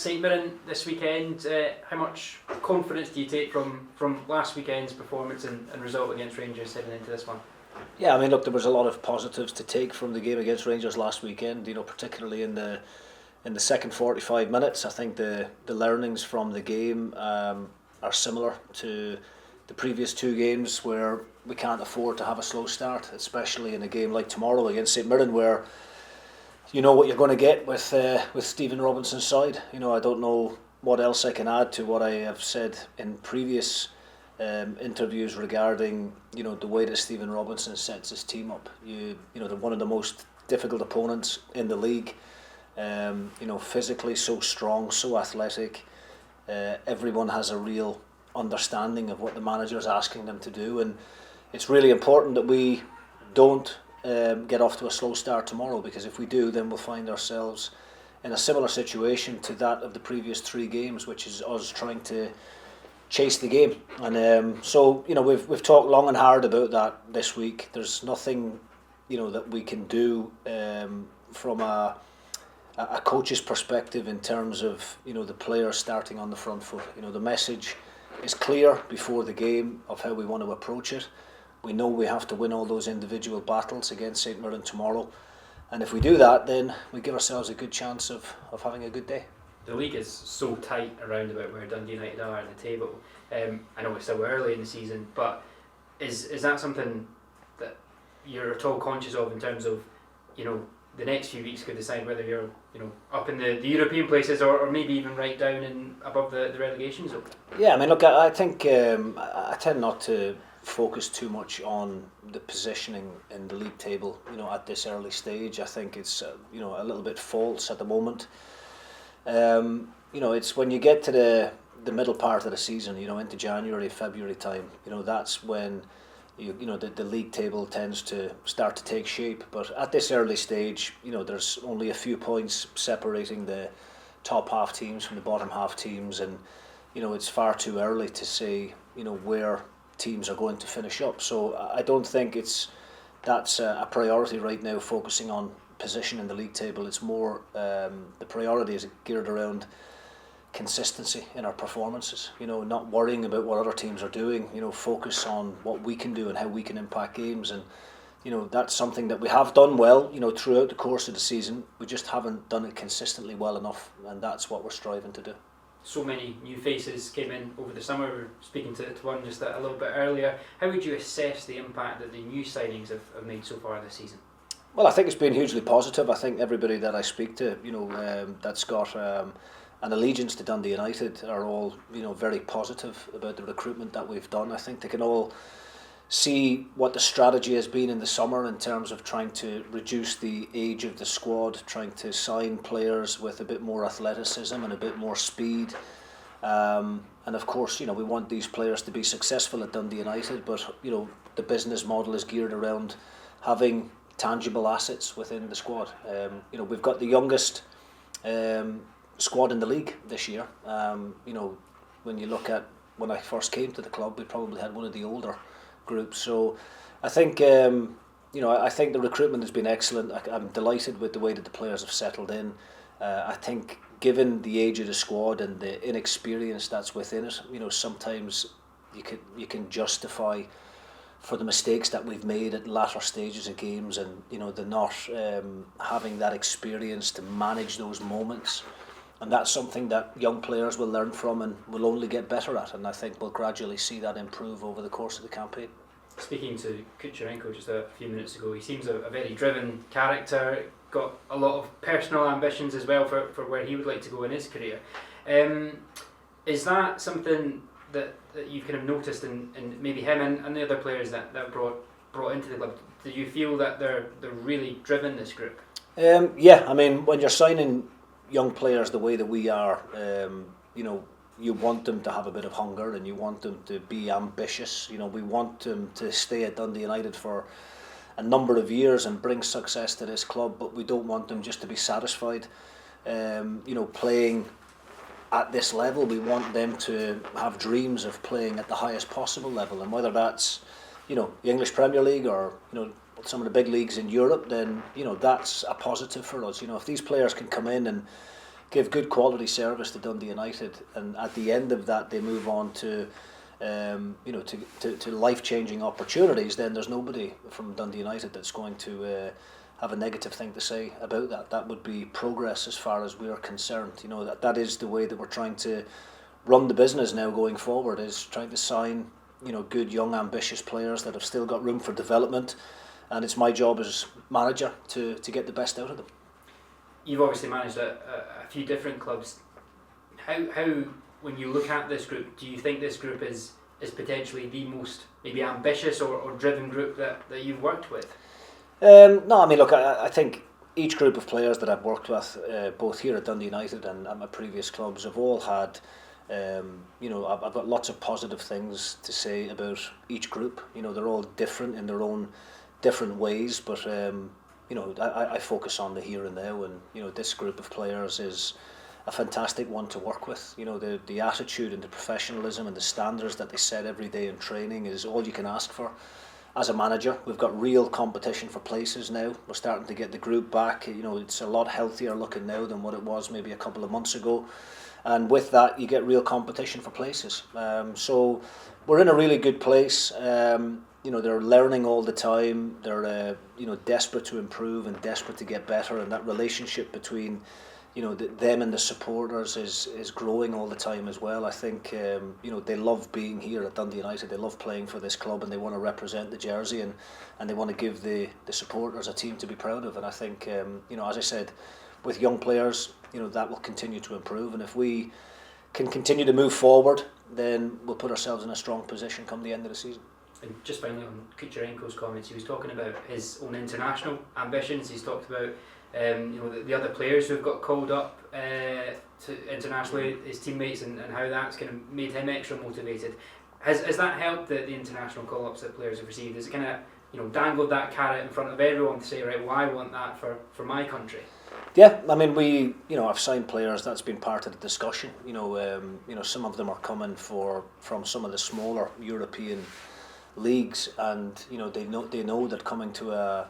St Mirren this weekend. How much confidence do you take from last weekend's performance and result against Rangers heading into this one? Yeah, I mean, look, there was a lot of positives to take from the game against Rangers last weekend. Particularly in the second 45 minutes. I think the learnings from the game are similar to the previous two games, where we can't afford to have a slow start, especially in a game like tomorrow against St Mirren, where you know what you're going to get with Stephen Robinson's side. I don't know what else I can add to what I have said in previous interviews regarding the way that Stephen Robinson sets his team up. They're one of the most difficult opponents in the league. Physically so strong, so athletic. Everyone has a real understanding of what the manager is asking them to do, and it's really important that we don't get off to a slow start tomorrow, because if we do, then we'll find ourselves in a similar situation to that of the previous three games, which is us trying to chase the game. And so we've talked long and hard about that this week. There's nothing that we can do from a coach's perspective in terms of the players starting on the front foot. The message is clear before the game of how we want to approach it. We know we have to win all those individual battles against St Mirren tomorrow, and if we do that, then we give ourselves a good chance of having a good day. The league is so tight around about where Dundee United are in the table. I know it's still early in the season, but is that something that you're at all conscious of in terms of the next few weeks could decide whether you're up in the European places or maybe even right down and above the relegation zone? Yeah, I mean, look, I think I tend not to focus too much on the positioning in the league table at this early stage. I think it's a little bit false at the moment. It's when you get to the middle part of the season, into January, February time, that's when the league table tends to start to take shape. But at this early stage, there's only a few points separating the top half teams from the bottom half teams, and it's far too early to say where teams are going to finish up. So I don't think that's a priority right now, focusing on position in the league table. It's more the priority is geared around consistency in our performances, not worrying about what other teams are doing, focus on what we can do and how we can impact games. And that's something that we have done well throughout the course of the season. We just haven't done it consistently well enough, and that's what we're striving to do. So many new faces came in over the summer. We were speaking to one just a little bit earlier. How would you assess the impact that the new signings have made so far this season? Well, I think it's been hugely positive. I think everybody that I speak to, that's got an allegiance to Dundee United are all, very positive about the recruitment that we've done. I think they can all see what the strategy has been in the summer in terms of trying to reduce the age of the squad, trying to sign players with a bit more athleticism and a bit more speed. And of course, we want these players to be successful at Dundee United, but, the business model is geared around having tangible assets within the squad. We've got the youngest squad in the league this year. When you look at when I first came to the club, we probably had one of the older groups. So I think I think the recruitment has been excellent. I'm delighted with the way that the players have settled in. I think given the age of the squad and the inexperience that's within it, sometimes you can justify for the mistakes that we've made at latter stages of games, and the not having that experience to manage those moments. And that's something that young players will learn from and will only get better at, and I think we'll gradually see that improve over the course of the campaign. Speaking to Kucherenko just a few minutes ago, he seems a very driven character, got a lot of personal ambitions as well for where he would like to go in his career. Is that something that you kind of noticed in maybe him and the other players that brought into the club? Do you feel that they're really driven, this group? Yeah, I mean, when you're signing young players the way that we are, you want them to have a bit of hunger and you want them to be ambitious. We want them to stay at Dundee United for a number of years and bring success to this club, but we don't want them just to be satisfied playing at this level. We want them to have dreams of playing at the highest possible level, and whether that's the English Premier League or some of the big leagues in Europe, then that's a positive for us. If these players can come in and give good quality service to Dundee United, and at the end of that they move on to to life-changing opportunities, then there's nobody from Dundee United that's going to have a negative thing to say about that. That would be progress as far as we're concerned. That is the way that we're trying to run the business now going forward, is trying to sign good young ambitious players that have still got room for development, and it's my job as manager to get the best out of them. You've obviously managed a few different clubs. How when you look at this group, do you think this group is potentially the most maybe ambitious or driven group that you've worked with? No, I mean, look, I think each group of players that I've worked with, both here at Dundee United and at my previous clubs, have all had, I've got lots of positive things to say about each group. They're all different in their own different ways, but I focus on the here and now, and this group of players is a fantastic one to work with. The attitude and the professionalism and the standards that they set every day in training is all you can ask for as a manager. We've got real competition for places now. We're starting to get the group back. It's a lot healthier looking now than what it was maybe a couple of months ago, and with that you get real competition for places. So we're in a really good place. They're learning all the time. They're desperate to improve and desperate to get better, and that relationship between them and the supporters is growing all the time as well. I think they love being here at Dundee United. They love playing for this club, and they want to represent the jersey, and they want to give the supporters a team to be proud of. And I think as I said, with young players, that will continue to improve, and if we can continue to move forward, then we'll put ourselves in a strong position come the end of the season. And just finally on Kucherenko's comments, he was talking about his own international ambitions. He's talked about the other players who've got called up to internationally, his teammates, and how that's kind of made him extra motivated. Has that helped the international call-ups that players have received? Has it kind of dangled that carrot in front of everyone to say, right, well, I want that for my country? Yeah, I mean, I've signed players. That's been part of the discussion. Some of them are coming from some of the smaller European leagues, and they know that coming to a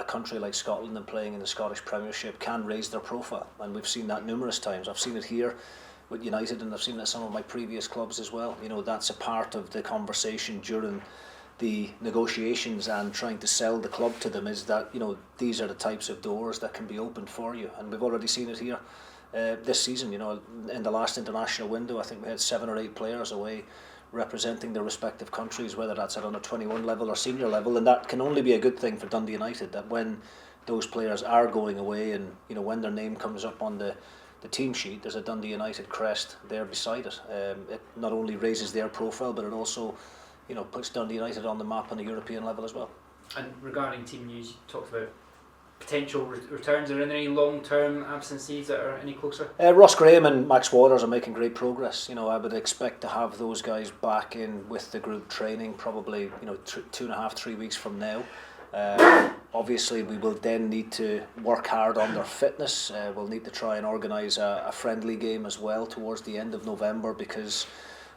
country like Scotland and playing in the Scottish Premiership can raise their profile, and we've seen that numerous times. I've seen it here with United, and I've seen it at some of my previous clubs as well. That's a part of the conversation during the negotiations and trying to sell the club to them, is that these are the types of doors that can be opened for you, and we've already seen it here this season. In the last international window, I think we had 7 or 8 players away representing their respective countries, whether that's at under 21 level or senior level, and that can only be a good thing for Dundee United, that when those players are going away and when their name comes up on the team sheet, there's a Dundee United crest there beside it. It not only raises their profile, but it also puts Dundee United on the map on a European level as well. And regarding team news, you talked about potential returns. Are there any long-term absences that are any closer? Ross Graham and Max Waters are making great progress. I would expect to have those guys back in with the group training probably 2.5-3 weeks from now. Obviously we will then need to work hard on their fitness. We'll need to try and organise a friendly game as well towards the end of November, because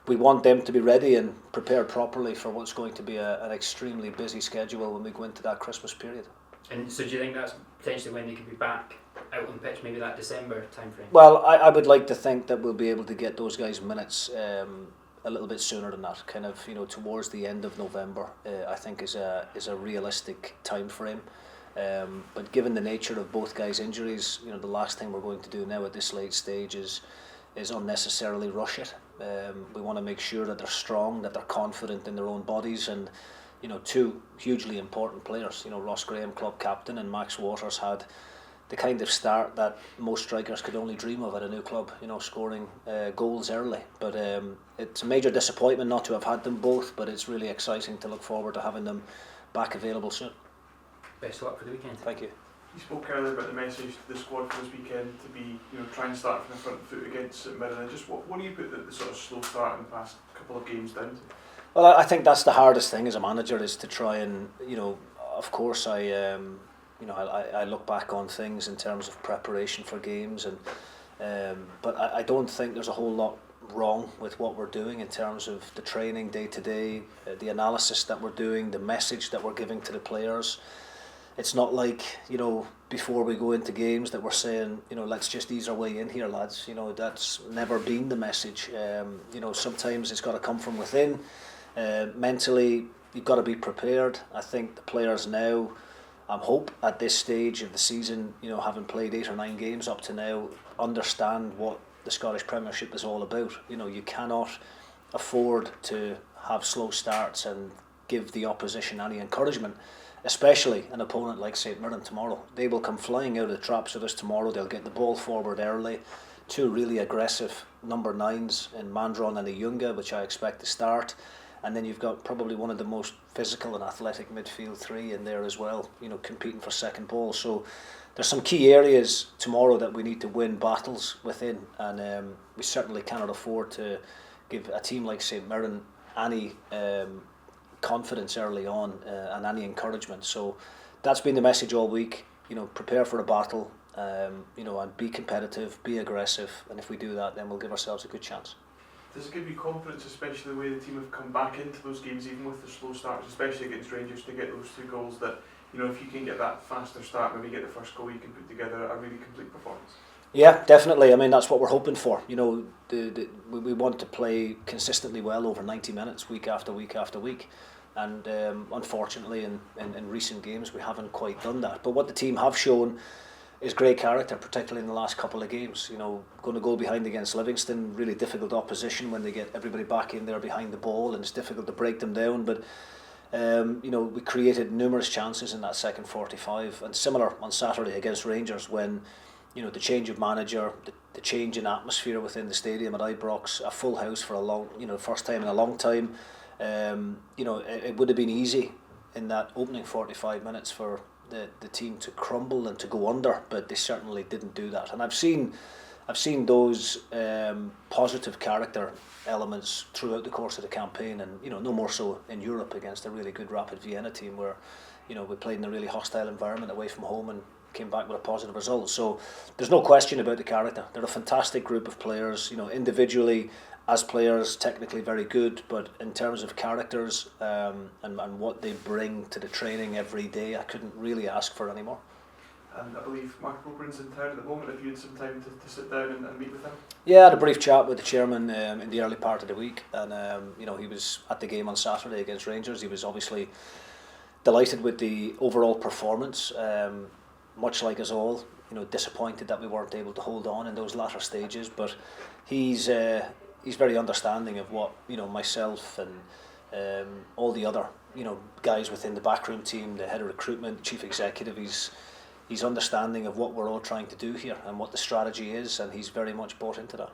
we want them to be ready and prepared properly for what's going to be an extremely busy schedule when we go into that Christmas period. And so do you think that's potentially when they could be back out on the pitch, maybe that December timeframe? Well, I would like to think that we'll be able to get those guys minutes a little bit sooner than that, kind of towards the end of November. I think is a realistic time frame. But given the nature of both guys' injuries, the last thing we're going to do now at this late stage is unnecessarily rush it. We want to make sure that they're strong, that they're confident in their own bodies, and 2 hugely important players. Ross Graham, club captain, and Max Waters had the kind of start that most strikers could only dream of at a new club, scoring goals early. But it's a major disappointment not to have had them both, but it's really exciting to look forward to having them back available soon. Best of luck for the weekend. Thank you. You spoke earlier about the message to the squad for this weekend to be, try and start from the front foot against Mirren. And just what do you put the sort of slow start in the past couple of games down to? Well, I think that's the hardest thing as a manager, is to try and, of course I look back on things in terms of preparation for games, and but I don't think there's a whole lot wrong with what we're doing in terms of the training day to day, the analysis that we're doing, the message that we're giving to the players. it's not like, before we go into games that we're saying, let's just ease our way in here, lads. That's never been the message. Sometimes it's got to come from within. Mentally, you've got to be prepared. I think the players now, I hope at this stage of the season, having played 8 or 9 games up to now, understand what the Scottish Premiership is all about. You cannot afford to have slow starts and give the opposition any encouragement, especially an opponent like St Mirren tomorrow. They will come flying out of the traps of us tomorrow. They'll get the ball forward early. 2 really aggressive number 9s in Mandron and Ayunga, which I expect to start. And then you've got probably one of the most physical and athletic midfield 3 in there as well, competing for second ball. So there's some key areas tomorrow that we need to win battles within, and we certainly cannot afford to give a team like St Mirren any confidence early on and any encouragement. So that's been the message all week. Prepare for a battle, and be competitive, be aggressive, and if we do that, then we'll give ourselves a good chance. Does it give you confidence, especially the way the team have come back into those games, even with the slow starts, especially against Rangers, to get those 2 goals, that if you can get that faster start, maybe get the first goal, you can put together a really complete performance? Yeah, definitely. I mean, that's what we're hoping for. We want to play consistently well over 90 minutes, week after week after week. And unfortunately, in recent games, we haven't quite done that. But what the team have shown is great character, particularly in the last couple of games. Going to goal behind against Livingston, really difficult opposition when they get everybody back in there behind the ball, and it's difficult to break them down. But we created numerous chances in that second 45, and similar on Saturday against Rangers when the change of manager, the change in atmosphere within the stadium at Ibrox, a full house for a long, first time in a long time. It would have been easy in that opening 45 minutes for the team to crumble and to go under, but they certainly didn't do that. And I've seen those positive character elements throughout the course of the campaign, and no more so in Europe against a really good Rapid Vienna team where we played in a really hostile environment away from home and came back with a positive result. So there's no question about the character. They're a fantastic group of players, individually as players, technically very good, but in terms of characters and what they bring to the training every day, I couldn't really ask for any more. And I believe Mark Robert's in town at the moment. Have you had some time to sit down and meet with him? Yeah, I had a brief chat with the chairman in the early part of the week, and he was at the game on Saturday against Rangers. He was obviously delighted with the overall performance, much like us all. Disappointed that we weren't able to hold on in those latter stages, but he's very understanding of what myself and all the other guys within the backroom team, the head of recruitment, chief executive. He's understanding of what we're all trying to do here and what the strategy is, and he's very much bought into that.